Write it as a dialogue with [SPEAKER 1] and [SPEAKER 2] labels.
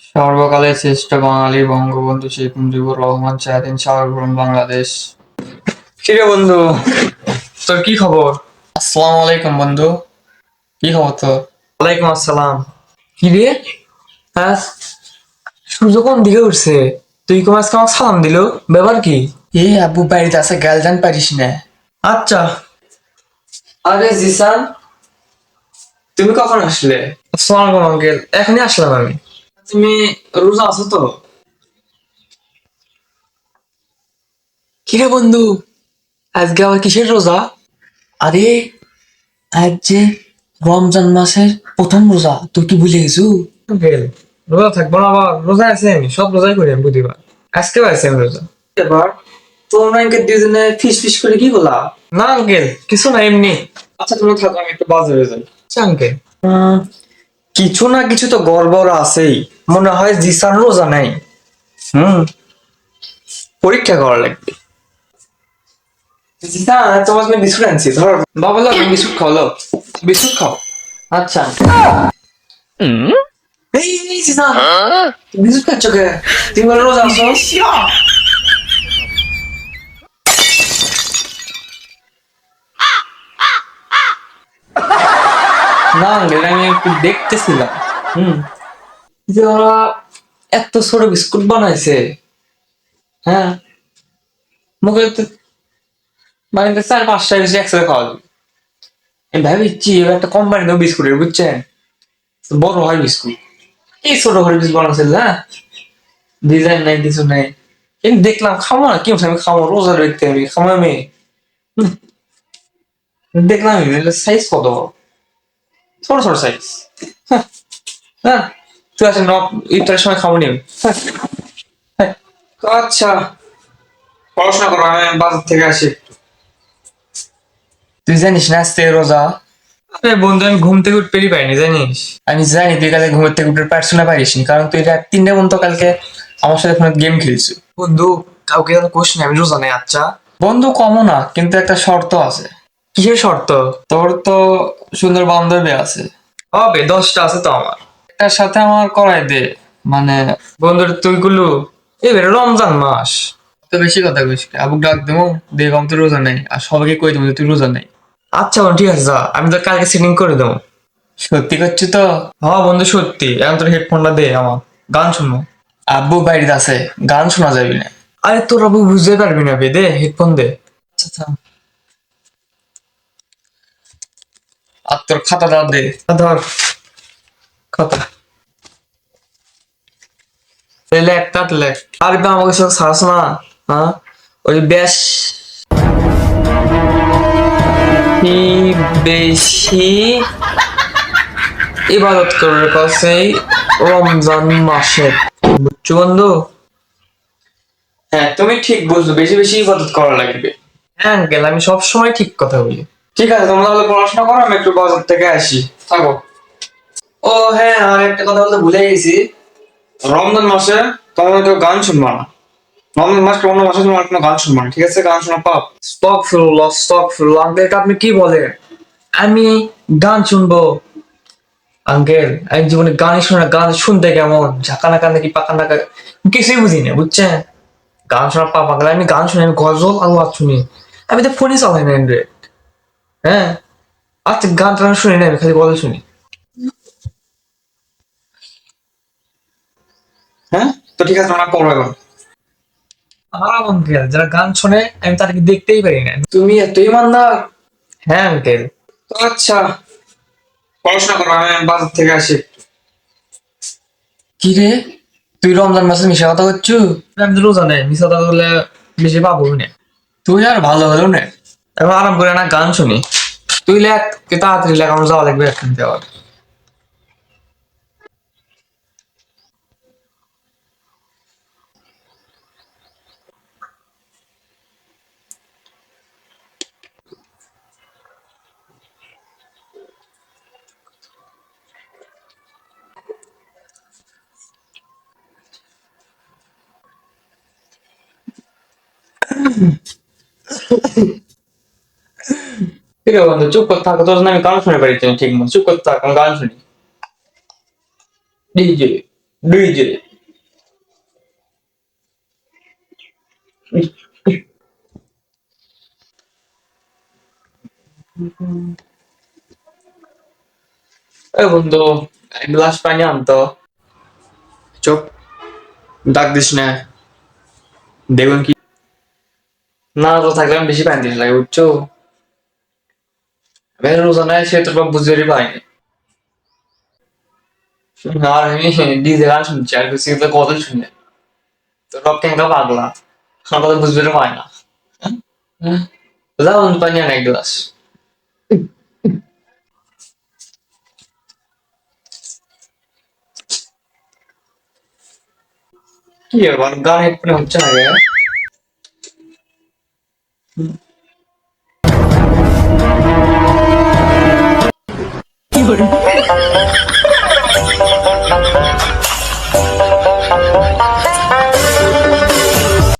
[SPEAKER 1] সর্বকালের শ্রেষ্ঠ বাঙালি বঙ্গবন্ধু শেখ মুজিবুর রহমান স্বাধীন সার্বভৌম বাংলাদেশ। কিরে বন্ধু, তোর কি খবর? আসসালামু আলাইকুম বন্ধু, কি খবর তোর?
[SPEAKER 2] ওয়ালাইকুম আসসালাম। কি রে? হ্যাঁ, সূর্য কোন দিকে উঠছে? তুই কোন আজকে আমাকে সালাম দিল? ব্যাপার কি?
[SPEAKER 1] এই আব্বু বাড়িতে আছে, গার্লজান পারিস না।
[SPEAKER 2] আচ্ছা। আরে জিসান, তুমি কখন আসলে? আসসালামু আলাইকুম আঙ্কেল, এখনই আসলাম আমি। তুমি রোজা আছো তো? কিরে বন্ধু, আজকে আবার কিসের রোজা?
[SPEAKER 1] আরে আজ যে রমজান মাসের প্রথম রোজা, তুই কি ভুলে গেছু?
[SPEAKER 2] আঙ্কেল, রোজা থাকবো না আবার? রোজা আছে, আমি সব রোজাই করি আমি বুঝিবার। আজকেও আছে আমি রোজা। এবার তোমরা আঙ্কেল দুজনে ফিস ফিস করে কি বলা? না আঙ্কেল, কিছু না, এমনি। আচ্ছা তুমি থাকো, আমি একটু বাজারে যাই। আচ্ছা আঙ্কেল। কিছু না কিছু তো গড়বড় আছেই। মনে হয় জিসান রোজা নাই। হুম, পরীক্ষা করা লাগবে। জিসান, তোমার জন্য বিস্কুট আনছি, ধর। বাবা লো, তুমি বিস্কুট খাও, লো। বিস্কুট খাও। আচ্ছা। এই জিসান, তুমি বিস্কুট খাচ্ছ কে? তুমি বলে রোজা আছো? না আঙ্কেল, আমি একটু দেখতেছিলাম। হুম, যে ওরা এত ছোট বিস্কুট বানাইছে। হ্যাঁ, মুখে তো মানে 4-5টা বেশি একসাথে খাওয়া যাবে। আমি ভাবিছি এবার একটা কোম্পানি দেবো বিস্কুটের, বুঝছেন? তো বড় হয় বিস্কুট, এই ছোট করে বিস্কুট বানাচ্ছে না, ডিজাইন নাই কিছু নাই। কিন্তু দেখলাম খামো না, কি বলছে আমি খামো, রোজা দেখতে আমি খামো আমি। হুম, দেখলাম সাইজ কত বড়, ছোট ছোট সাইজ। হ্যাঁ, তুই আসেন ইফতারের সময় খাবো নি আমি। হ্যাঁ, হ্যাঁ। আচ্ছা, পড়াশোনা করো, আমি বাজার থেকে আসি।
[SPEAKER 1] তুই জানিস না আজকে রোজা?
[SPEAKER 2] আরে বন্ধু, আমি ঘুম থেকে উঠতেই পারিনি জানিস।
[SPEAKER 1] আমি জানি তুই কালকে ঘুমের থেকে উঠে পারছো না, পারিসনি, কারণ তুই রাত 3টা পর্যন্ত কালকে আমার সাথে ফোনে গেম খেলছো।
[SPEAKER 2] বন্ধু, কাউকে যেন কোশ না, আমি রোজা নেই। আচ্ছা,
[SPEAKER 1] বন্ধু কমও না, কিন্তু একটা শর্ত আছে।
[SPEAKER 2] কিসের শর্ত?
[SPEAKER 1] তোর তো সুন্দর বান্ধবী আছে,
[SPEAKER 2] হবে, 10টা আছে তো আমার।
[SPEAKER 1] একটার সাথে আমার করাই দে। মানে
[SPEAKER 2] বন্ধুর তুই গুলো, এবারে রমজান মাস।
[SPEAKER 1] তো বেশি কথা কইস কে? আবুক ডাক দেবো, দেখলাম তুই রোজা নেই, আর সবাইকে কই দেবো যে তুই রোজা নেই।
[SPEAKER 2] আচ্ছা বন্ধু, ঠিক আছে, যা, আমি তো কালকে সেটিং করে দেবো।
[SPEAKER 1] সত্যি করছি তো?
[SPEAKER 2] হ্যাঁ বন্ধু, সত্যি। এখন তোর হেডফোনটা দে আমার, গান শুনবো।
[SPEAKER 1] আব্বু বাড়িতে আছে, গান শোনা যাবি না।
[SPEAKER 2] আরে তোর বাবু বুঝতে পারবি না বে, দে হেডফোন দে।
[SPEAKER 1] আচ্ছা থাম। আর তোর খাতা দাও দে।
[SPEAKER 2] ধর কথা, লেখ তাত লেখ। আরে বা আমাকে সব ছাড়াস না। হ্যাঁ, ওই বেশ বেশি ইবাদত করার কাছে রমজান মাসে, বুঝছো বন্ধু?
[SPEAKER 1] হ্যাঁ তুমি ঠিক বুঝছো, বেশি বেশি ইবাদত করা লাগবে।
[SPEAKER 2] হ্যাঁ আঙ্কেল, আমি সব সময় ঠিক কথা বলি।
[SPEAKER 1] ঠিক আছে, তোমরা তাহলে পড়াশোনা করো, আমি একটু বাজার থেকে আসি, থাকো। ও হ্যাঁ, আর একটা কথা বলতে ভুলে গেছি। রমজান মাসে তোমরা কেউ গান শুনবা না। রমজান মাস অন্য মাসে তোমার কোনো গান শুনবা না, ঠিক আছে? গান শোনা পাপ।
[SPEAKER 2] আস্তাগফিরুল্লাহ, আস্তাগফিরুল্লাহ। আঙ্কেল, এটা আপনি কি বলেন? আমি গান শুনবো? আঙ্কেল, আমি জীবনে গানই শুনে না। গান শুনতে কেমন, ঝাঁকা নাকা নাকি পাকা নাকা, কিছুই বুঝি না, বুঝছেন? গান শোনা পাপ আঙ্কেল। আমি গান শুনি, আমি গজল আর ওয়াজ শুনি। আমি তো ফোনই চালাই না অ্যান্ড্রয়েড। হ্যাঁ, আচ্ছা, গান টান শুনি না, আমি খালি গজল শুনি।
[SPEAKER 1] হ্যাঁ, তো ঠিক আছে, তোমরা পড়ো এখন।
[SPEAKER 2] হ্যাঁ আঙ্কেল, যারা গান শোনে আমি তাদেরকে দেখতেই পারি না।
[SPEAKER 1] তুমি এত ইমানদার?
[SPEAKER 2] হ্যাঁ আঙ্কেল।
[SPEAKER 1] তো আচ্ছা, পড়াশোনা করো, আমি বাজার থেকে আসি। কি রে, তুই রমজান মাসে মিশা কথা করছু?
[SPEAKER 2] আমি তো রোজা নেই, মিশা কথা বলে বেশি পাবো না।
[SPEAKER 1] তুই আর ভালো হলো না।
[SPEAKER 2] এখন আরাম করে না গান শুনি। তুই লেখ, তাড়াতাড়ি লেখ, আমার যাওয়া লাগবে এখন যাওয়ার।
[SPEAKER 1] ঠিক আছে বন্ধু, চুপ করে থাকো, তোর জন্য আমি গান শুনে পারি ঠিক মতো। চুপ করে থাক, আমি গান শুনি। DJ
[SPEAKER 2] DJ. এই বন্ধু, এক গ্লাস পানি আনতো।
[SPEAKER 1] চুপ, ডাক দিস না, দেখবেন কি।
[SPEAKER 2] না তো থাকলে আমি বেশি পানি দিস লাগে, বুঝছো? আমি রোজা নাই, সে তোর বাপ বুঝতে পারিনি। আর আমি ডিজে গান শুনছি, আর কিছু তো কথা শুনে তোর বাপ কেন পাগলা, আমার কথা বুঝতে পারে না। যাও পানি আন এক গ্লাস। কি ব্যাপার, গান হেডফোনে হচ্ছে না রে?